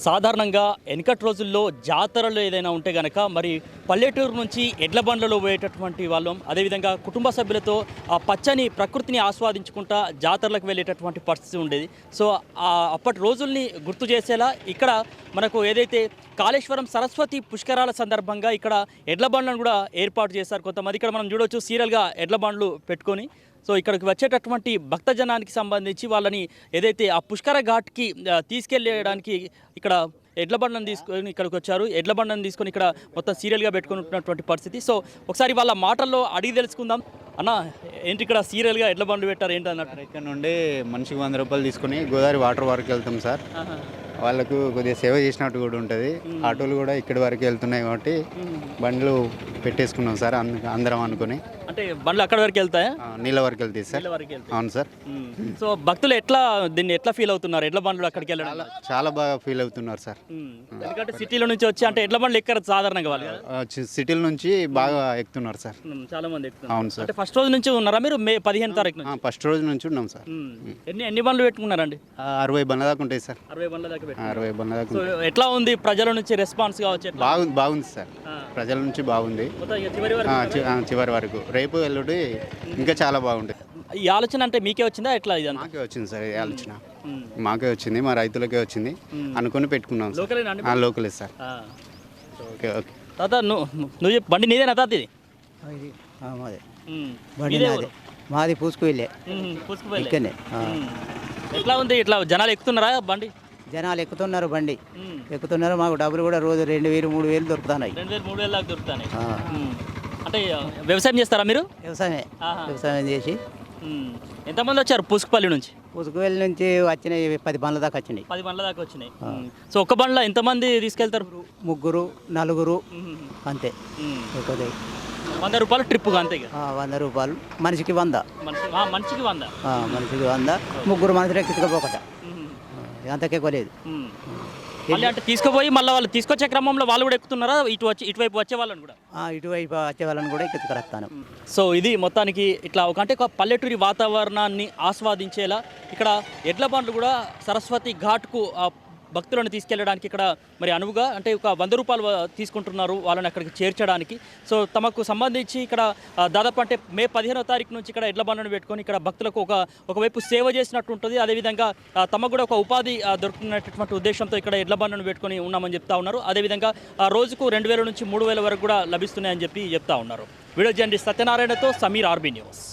సాధారణంగా వెనకటి రోజుల్లో జాతరలు ఏదైనా ఉంటే గనక మరి పల్లెటూరు నుంచి ఎడ్ల బండ్లలో పోయేటటువంటి వాళ్ళం, అదేవిధంగా కుటుంబ సభ్యులతో ఆ పచ్చని ప్రకృతిని ఆస్వాదించుకుంటా జాతరలకు వెళ్ళేటటువంటి పరిస్థితి ఉండేది. సో అప్పటి రోజుల్ని గుర్తు చేసేలా ఇక్కడ మనకు ఏదైతే కాళేశ్వరం సరస్వతి పుష్కరాల సందర్భంగా ఇక్కడ ఎడ్ల బండ్లను కూడా ఏర్పాటు చేశారు. కొంతమంది ఇక్కడ మనం చూడవచ్చు సీరియల్గా ఎడ్ల బండ్లు పెట్టుకొని. సో ఇక్కడికి వచ్చేటటువంటి భక్తజనానికి సంబంధించి వాళ్ళని ఏదైతే ఆ పుష్కర ఘాట్కి తీసుకెళ్ళడానికి ఇక్కడ ఎడ్ల బండను తీసుకొని ఇక్కడికి వచ్చారు. ఎడ్ల బండను తీసుకొని ఇక్కడ మొత్తం సీరియల్గా పెట్టుకున్నటువంటి పరిస్థితి. సో ఒకసారి వాళ్ళ మాటల్లో అడిగి తెలుసుకుందాం. అన్న, ఏంటి ఇక్కడ సీరియల్గా ఎడ్ల బండ్లు పెట్టారు ఏంటి అన్నట్టు? ఇక్కడ నుండి మనిషికి 100 రూపాయలు తీసుకుని గోదావరి వాటర్ వరకు వెళ్తాం సార్. వాళ్ళకు కొద్దిగా సేవ చేసినట్టు కూడా ఉంటుంది. ఆటోలు కూడా ఇక్కడి వరకు వెళ్తున్నాయి కాబట్టి బండ్లు పెట్టేసుకున్నాం సార్ అందరం అనుకుని. అంటే బండ్లు అక్కడ వరకు వెళ్తాయా? నీళ్ళ వరకు వెళ్తాయి సార్. అవును సార్. సో భక్తులు దీన్ని ఎట్లా ఫీల్ అవుతున్నారు ఎడ్ల బండ్లు అక్కడికి వెళ్ళడం? చాలా బాగా ఫీల్ అవుతున్నారు సార్. ఎందుకంటే సిటీలో నుంచి వచ్చి అంటే ఎడ్ల బండ్లు ఎక్కరు సాధారణంగా వాళ్ళు సిటీల నుంచి బాగా ఎక్కుతున్నారు సార్. చాలా మంది ఎక్కుతున్నారు. అవును సార్. అంటే ఫస్ట్ రోజు నుంచి ఉన్నారా మీరు? మే 15 తారీఖు నుంచి? ఫస్ట్ రోజు నుంచి ఉన్నాం సార్. ఎన్ని బండ్లు పెట్టుకున్నారండి? 60 బండ్ల దాకా ఉంటాయి సార్. 60 బండ్ల దాకా. 60 బండ్ల దాకా. సో ఎట్లా ఉంది ప్రజల నుంచి రెస్పాన్స్ కావచ్చు? బాగుంది సార్. ప్రజల నుంచి బాగుంది చివరి వరకు. రేపు ఎల్లుండి ఇంకా చాలా బాగుంటుంది. ఈ ఆలోచన అంటే మీకే వచ్చిందా ఎట్లా? ఇది మాకే వచ్చింది సార్. ఈ ఆలోచన మాకే వచ్చింది, మా రైతులకే వచ్చింది అనుకుని పెట్టుకున్నాం. లోకలే సార్. ఓకే ఓకే తాత, నువ్వు చెప్పు, బండి నీదేనా తాత? ఇది మాది పూసుకువెళ్ళే. ఇక్కడనే. ఎట్లా ఉంది? ఇట్లా జనాలు ఎక్కుతున్నారా బండి? జనాలు ఎక్కుతున్నారు, బండి ఎక్కుతున్నారు. మాకు డబ్బులు కూడా రోజు 2000 3000 దొరుకుతున్నాయి. 2000 3000 దాకా దొరుకుతున్నాయి. అంటే వ్యవసాయం చేస్తారా మీరు? వ్యవసాయం చేసి. ఎంతమంది వచ్చారు పుసుకుపల్లి నుంచి? పుసుకువెల్లి నుంచి వచ్చినాయి 10 బండ్ల దాకా వచ్చినాయి. 10 బండ్ల దాకా వచ్చినాయి. సో ఒక్క బండ్లో ఎంతమంది తీసుకెళ్తారు? 3 4 అంతే. 100 రూపాయలు ట్రిప్ అంతే. 100 రూపాయలు మనిషికి 100. మనిషికి 100. మనిషికి 100. 3 మనుషులు ఎక్కించుకోపోకట, అంతకెక్కువ లేదు. మళ్ళీ అంటే తీసుకుపోయి మళ్ళీ వాళ్ళు తీసుకొచ్చే క్రమంలో వాళ్ళు కూడా ఎక్కుతున్నారా? ఇటువైపు వచ్చే వాళ్ళని కూడా? ఇటువైపు వచ్చే వాళ్ళని కూడా ఎక్కించుకురాస్తాను. సో ఇది మొత్తానికి ఇట్లా ఒక పల్లెటూరి వాతావరణాన్ని ఆస్వాదించేలా ఇక్కడ ఎడ్ల బండ్లు కూడా సరస్వతి ఘాట్కు భక్తులను తీసుకెళ్ళడానికి ఇక్కడ మరి అనువుగా అంటే ఒక 100 రూపాయలు తీసుకుంటున్నారు వాళ్ళని అక్కడికి చేర్చడానికి. సో తమకు సంబంధించి ఇక్కడ దాదాపు అంటే మే 15వ తారీఖు నుంచి ఇక్కడ ఎడ్ల బండ్లను పెట్టుకొని ఇక్కడ భక్తులకు ఒకవైపు సేవ చేసినట్టు ఉంటుంది. అదేవిధంగా తమకు కూడా ఒక ఉపాధి దొరుకుతున్నటువంటి ఉద్దేశంతో ఇక్కడ ఎడ్ల బండ్లను పెట్టుకొని ఉన్నామని చెప్తా ఉన్నారు. అదేవిధంగా రోజుకు 2000 నుంచి 3000 వరకు కూడా లభిస్తున్నాయని చెప్తా ఉన్నారు. వీడియో జర్నలిస్ట్ సత్యనారాయణతో సమీర్, ఆర్బీ న్యూస్.